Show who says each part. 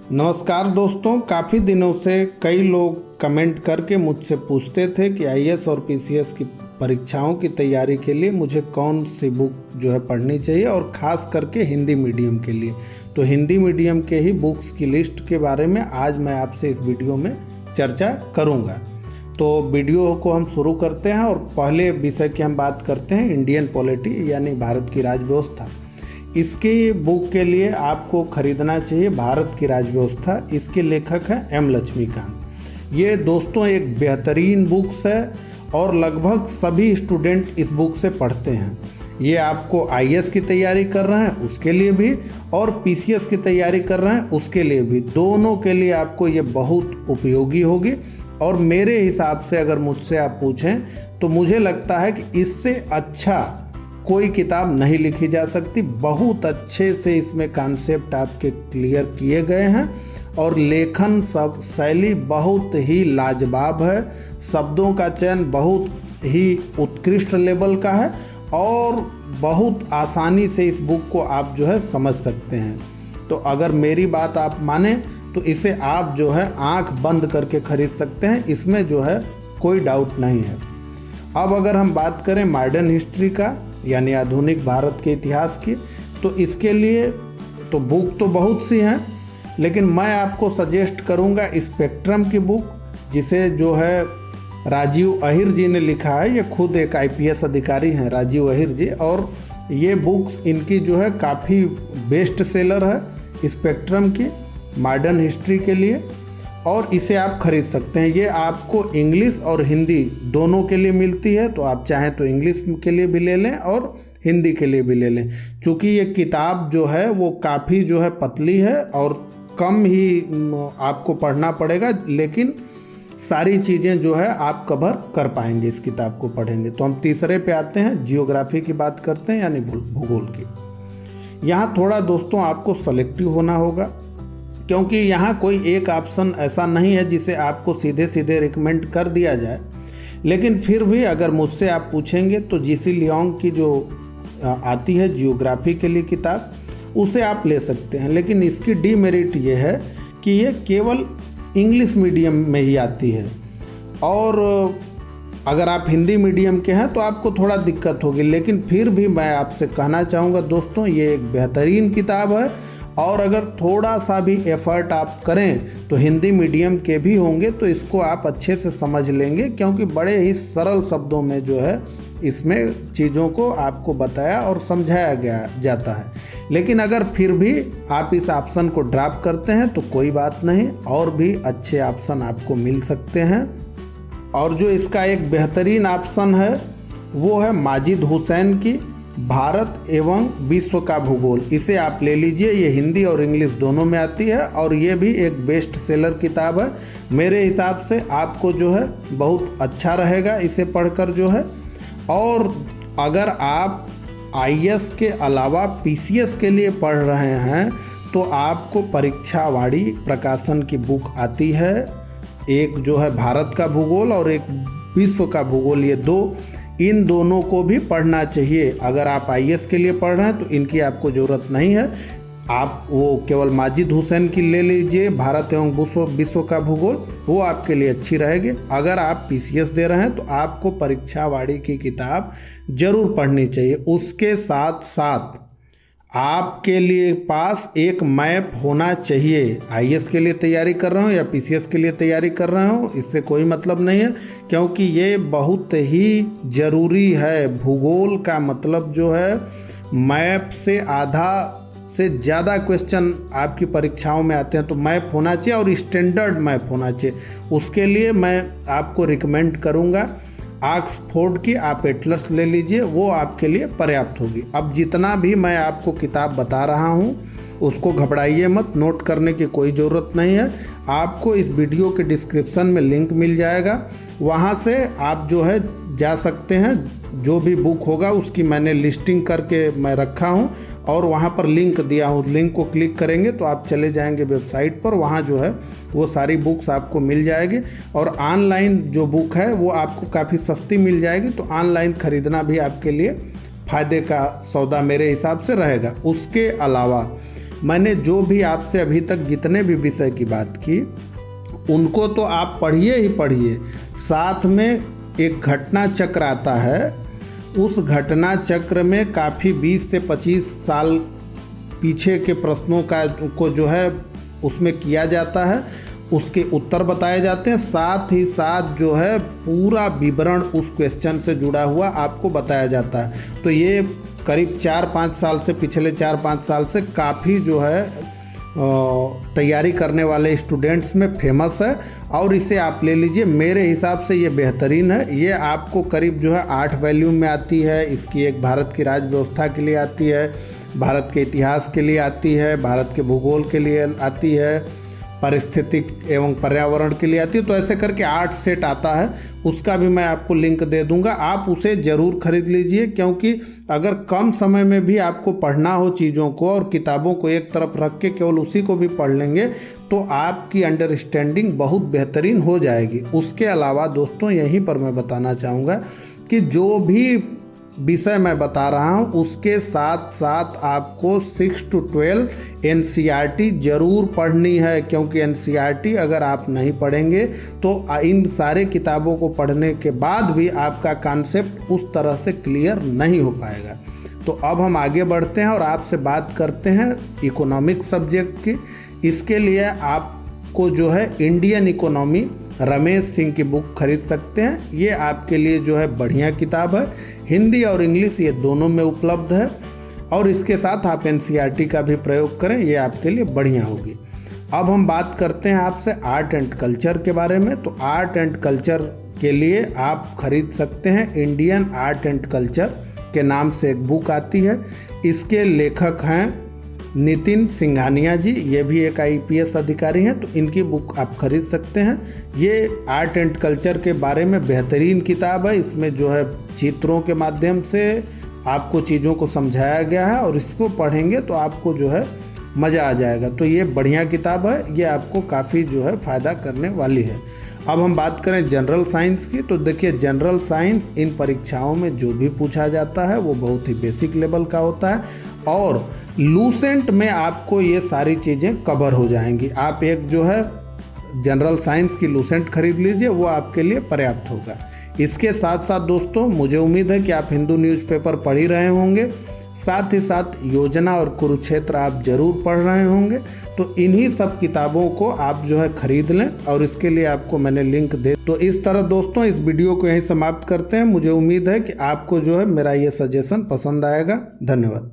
Speaker 1: नमस्कार दोस्तों, काफ़ी दिनों से कई लोग कमेंट करके मुझसे पूछते थे कि आईएएस और पीसीएस की परीक्षाओं की तैयारी के लिए मुझे कौन सी बुक जो है पढ़नी चाहिए और ख़ास करके हिंदी मीडियम के लिए। तो हिंदी मीडियम के ही बुक्स की लिस्ट के बारे में आज मैं आपसे इस वीडियो में चर्चा करूँगा। तो वीडियो को हम शुरू करते हैं और पहले विषय की हम बात करते हैं इंडियन पॉलिटी यानी भारत की राजव्यवस्था। इसकी बुक के लिए आपको खरीदना चाहिए भारत की राजव्यवस्था। इसके लेखक हैं एम लक्ष्मीकांत। ये दोस्तों एक बेहतरीन बुक्स है और लगभग सभी स्टूडेंट इस बुक से पढ़ते हैं। ये आपको आईएएस की तैयारी कर रहे हैं उसके लिए भी और पीसीएस की तैयारी कर रहे हैं उसके लिए भी, दोनों के लिए आपको ये बहुत उपयोगी होगी। और मेरे हिसाब से अगर मुझसे आप पूछें तो मुझे लगता है कि इससे अच्छा कोई किताब नहीं लिखी जा सकती। बहुत अच्छे से इसमें कॉन्सेप्ट आपके क्लियर किए गए हैं और लेखन सब शैली बहुत ही लाजवाब है। शब्दों का चयन बहुत ही उत्कृष्ट लेवल का है और बहुत आसानी से इस बुक को आप जो है समझ सकते हैं। तो अगर मेरी बात आप माने तो इसे आप जो है आंख बंद करके खरीद सकते हैं, इसमें जो है कोई डाउट नहीं है। अब अगर हम बात करें मॉडर्न हिस्ट्री का यानी आधुनिक भारत के इतिहास की, तो इसके लिए तो बुक तो बहुत सी हैं, लेकिन मैं आपको सजेस्ट करूंगा स्पेक्ट्रम की बुक, जिसे जो है राजीव अहिर जी ने लिखा है। ये खुद एक आईपीएस अधिकारी हैं राजीव अहिर जी, और ये बुक्स इनकी जो है काफ़ी बेस्ट सेलर है स्पेक्ट्रम की मॉडर्न हिस्ट्री के लिए, और इसे आप खरीद सकते हैं। ये आपको इंग्लिश और हिंदी दोनों के लिए मिलती है, तो आप चाहें तो इंग्लिश के लिए भी ले लें और हिंदी के लिए भी ले लें। चूँकि ये किताब जो है वो काफ़ी जो है पतली है और कम ही आपको पढ़ना पड़ेगा, लेकिन सारी चीज़ें जो है आप कवर कर पाएंगे इस किताब को पढ़ेंगे। तो हम तीसरे पे आते हैं, जियोग्राफी की बात करते हैं यानी भूगोल की। यहाँ थोड़ा दोस्तों आपको सेलेक्टिव होना होगा, क्योंकि यहाँ कोई एक ऑप्शन ऐसा नहीं है जिसे आपको सीधे सीधे रिकमेंड कर दिया जाए। लेकिन फिर भी अगर मुझसे आप पूछेंगे तो जीसी लियोंग की जो आती है जियोग्राफी के लिए किताब, उसे आप ले सकते हैं। लेकिन इसकी डीमेरिट ये है कि ये केवल इंग्लिश मीडियम में ही आती है, और अगर आप हिंदी मीडियम के हैं तो आपको थोड़ा दिक्कत होगी। लेकिन फिर भी मैं आपसे कहना चाहूँगा दोस्तों, ये एक बेहतरीन किताब है, और अगर थोड़ा सा भी एफर्ट आप करें तो हिंदी मीडियम के भी होंगे तो इसको आप अच्छे से समझ लेंगे, क्योंकि बड़े ही सरल शब्दों में जो है इसमें चीज़ों को आपको बताया और समझाया गया जाता है। लेकिन अगर फिर भी आप इस ऑप्शन को ड्रॉप करते हैं तो कोई बात नहीं, और भी अच्छे ऑप्शन आपको मिल सकते हैं। और जो इसका एक बेहतरीन ऑप्शन है वो है माजिद हुसैन की भारत एवं विश्व का भूगोल। इसे आप ले लीजिए, ये हिंदी और इंग्लिश दोनों में आती है और ये भी एक बेस्ट सेलर किताब है। मेरे हिसाब से आपको जो है बहुत अच्छा रहेगा इसे पढ़कर जो है। और अगर आप आईएएस के अलावा पीसीएस के लिए पढ़ रहे हैं तो आपको परीक्षावाड़ी प्रकाशन की बुक आती है, एक जो है भारत का भूगोल और एक विश्व का भूगोल। ये इन दोनों को भी पढ़ना चाहिए। अगर आप आईएएस के लिए पढ़ रहे हैं तो इनकी आपको ज़रूरत नहीं है, आप वो केवल माजिद हुसैन की ले लीजिए भारत एवं विश्व का भूगोल, वो आपके लिए अच्छी रहेगी। अगर आप पीसीएस दे रहे हैं तो आपको परीक्षावाड़ी की किताब ज़रूर पढ़नी चाहिए। उसके साथ साथ आपके लिए पास एक मैप होना चाहिए। आईएएस के लिए तैयारी कर रहे हो या पीसीएस के लिए तैयारी कर रहे हो, इससे कोई मतलब नहीं है, क्योंकि ये बहुत ही ज़रूरी है। भूगोल का मतलब जो है मैप से आधा से ज़्यादा क्वेश्चन आपकी परीक्षाओं में आते हैं, तो मैप होना चाहिए और स्टैंडर्ड मैप होना चाहिए। उसके लिए मैं आपको रिकमेंड करूँगा ऑक्सफोर्ड की आप एटलस ले लीजिए, वो आपके लिए पर्याप्त होगी। अब जितना भी मैं आपको किताब बता रहा हूँ उसको घबराइए मत, नोट करने की कोई ज़रूरत नहीं है। आपको इस वीडियो के डिस्क्रिप्शन में लिंक मिल जाएगा, वहाँ से आप जो है जा सकते हैं। जो भी बुक होगा उसकी मैंने लिस्टिंग करके मैं रखा हूँ और वहाँ पर लिंक दिया हूँ। लिंक को क्लिक करेंगे तो आप चले जाएंगे वेबसाइट पर, वहाँ जो है वो सारी बुक्स आपको मिल जाएगी। और ऑनलाइन जो बुक है वो आपको काफ़ी सस्ती मिल जाएगी, तो ऑनलाइन ख़रीदना भी आपके लिए फ़ायदे का सौदा मेरे हिसाब से रहेगा। उसके अलावा मैंने जो भी आपसे अभी तक जितने भी विषय की बात की उनको तो आप पढ़िए ही पढ़िए, साथ में एक घटना चक्र आता है, उस घटना चक्र में काफ़ी 20 से 25 साल पीछे के प्रश्नों को जो है उसमें किया जाता है, उसके उत्तर बताए जाते हैं, साथ ही साथ जो है पूरा विवरण उस क्वेश्चन से जुड़ा हुआ आपको बताया जाता है। तो ये करीब 4-5 साल से, पिछले 4-5 साल से काफ़ी जो है तैयारी करने वाले स्टूडेंट्स में फेमस है, और इसे आप ले लीजिए। मेरे हिसाब से ये बेहतरीन है। ये आपको करीब जो है 8 वॉल्यूम में आती है। इसकी एक भारत की राज्य व्यवस्था के लिए आती है, भारत के इतिहास के लिए आती है, भारत के भूगोल के लिए आती है, पारिस्थितिक एवं पर्यावरण के लिए आती है। तो ऐसे करके 8 सेट आता है, उसका भी मैं आपको लिंक दे दूंगा। आप उसे ज़रूर खरीद लीजिए, क्योंकि अगर कम समय में भी आपको पढ़ना हो चीज़ों को और किताबों को एक तरफ रख के केवल उसी को भी पढ़ लेंगे तो आपकी अंडरस्टैंडिंग बहुत बेहतरीन हो जाएगी। उसके अलावा दोस्तों यहीं पर मैं बताना चाहूँगा कि जो भी विषय मैं बता रहा हूँ उसके साथ साथ आपको 6 to 12 NCERT ज़रूर पढ़नी है, क्योंकि NCERT अगर आप नहीं पढ़ेंगे तो इन सारे किताबों को पढ़ने के बाद भी आपका कॉन्सेप्ट उस तरह से क्लियर नहीं हो पाएगा। तो अब हम आगे बढ़ते हैं और आपसे बात करते हैं इकोनॉमिक सब्जेक्ट की। इसके लिए आपको जो है इंडियन इकोनॉमी रमेश सिंह की बुक खरीद सकते हैं। ये आपके लिए जो है बढ़िया किताब है, हिंदी और इंग्लिश ये दोनों में उपलब्ध है, और इसके साथ आप NCERT का भी प्रयोग करें, ये आपके लिए बढ़िया होगी। अब हम बात करते हैं आपसे आर्ट एंड कल्चर के बारे में। तो आर्ट एंड कल्चर के लिए आप खरीद सकते हैं इंडियन आर्ट एंड कल्चर के नाम से एक बुक आती है। इसके लेखक हैं नितिन सिंघानिया जी, ये भी एक IPS अधिकारी हैं, तो इनकी बुक आप खरीद सकते हैं। ये आर्ट एंड कल्चर के बारे में बेहतरीन किताब है। इसमें जो है चित्रों के माध्यम से आपको चीज़ों को समझाया गया है, और इसको पढ़ेंगे तो आपको जो है मज़ा आ जाएगा। तो ये बढ़िया किताब है, ये आपको काफ़ी जो है फ़ायदा करने वाली है। अब हम बात करें जनरल साइंस की, तो देखिए जनरल साइंस इन परीक्षाओं में जो भी पूछा जाता है वो बहुत ही बेसिक लेवल का होता है, और लूसेंट में आपको ये सारी चीज़ें कवर हो जाएंगी। आप एक जो है जनरल साइंस की लूसेंट खरीद लीजिए, वो आपके लिए पर्याप्त होगा। इसके साथ साथ दोस्तों मुझे उम्मीद है कि आप हिंदू न्यूज़पेपर पढ़ ही रहे होंगे, साथ ही साथ योजना और कुरुक्षेत्र आप जरूर पढ़ रहे होंगे। तो इन्हीं सब किताबों को आप जो है खरीद लें, और इसके लिए आपको मैंने लिंक दे। तो इस तरह दोस्तों इस वीडियो को यहीं समाप्त करते हैं। मुझे उम्मीद है कि आपको जो है मेरा ये सजेशन पसंद आएगा। धन्यवाद।